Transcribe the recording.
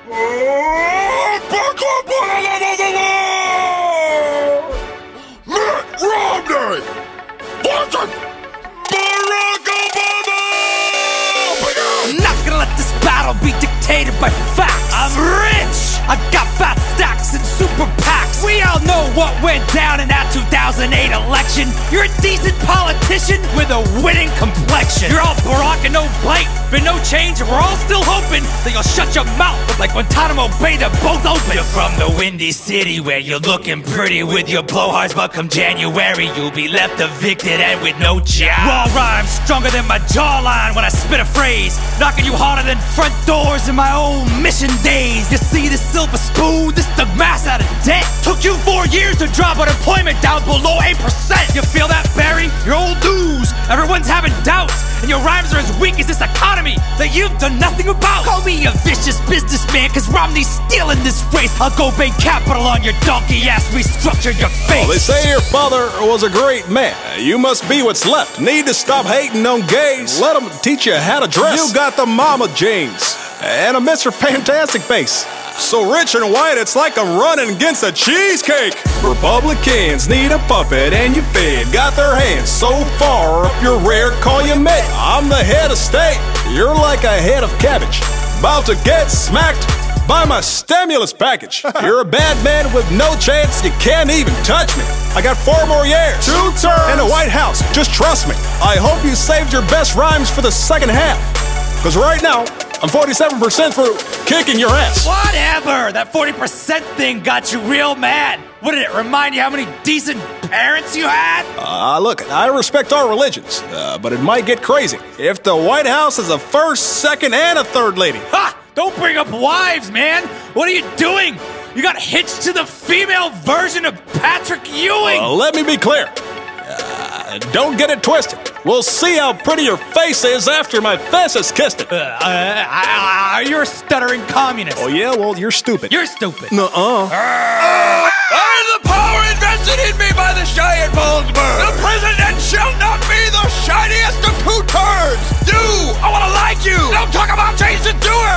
Romney! Watson! Barack Obama! I'm not gonna let this battle be dictated by facts. I'm rich! I've got fat stacks and super PACs. We all know what went down in that 2008 election. You're a decent politician with a winning complexion. You're all Barack and no bite, but no change. And we're all still hoping that you'll shut your mouth like Guantanamo Bay, they're both open. You're from the Windy City where you're looking pretty with your blowhards, but come January you'll be left evicted and with no job. Raw rhymes stronger than my jawline when I spit a phrase, knocking you harder than front doors in my old mission days. You see this silver spoon, this the mass out of debt. Took you 4 years to drop unemployment down below 8%. You feel that, Barry? You're old news. Everyone's having doubts, and your rhymes are as weak as this economy that you've done nothing about. Call me a vicious businessman, cause Romney's stealing this race. I'll go bank capital on your donkey ass, restructure your face. Oh, they say your father was a great man. You must be what's left. Need to stop hating on gays. Let them teach you how to dress. You got the mama jeans and a Mr. Fantastic face. So rich and white, it's like I'm running against a cheesecake. Republicans need a puppet and you fed. Got their hands so far up your rear, call you mate. I'm the head of state, you're like a head of cabbage. About to get smacked by my stimulus package. You're a bad man with no chance, you can't even touch me. I got 4 more years, 2 terms, and a White House, just trust me. I hope you saved your best rhymes for the second half, cause right now, I'm 47% for kicking your ass. Whatever! That 40% thing got you real mad. What did it remind you how many decent parents you had? Look, I respect our religions, but it might get crazy if the White House is a first, second, and a third lady. Ha! Don't bring up wives, man! What are you doing? You got hitched to the female version of Patrick Ewing! Let me be clear. Don't get it twisted. We'll see how pretty your face is after my fist has kissed it. You're a stuttering communist. Oh yeah? Well, you're stupid. You're stupid. Nuh-uh. I am the power invested in me by the giant Baldberg. The president shall not be the shiniest of 2 turds. I wanna like you. Don't talk about change to do it.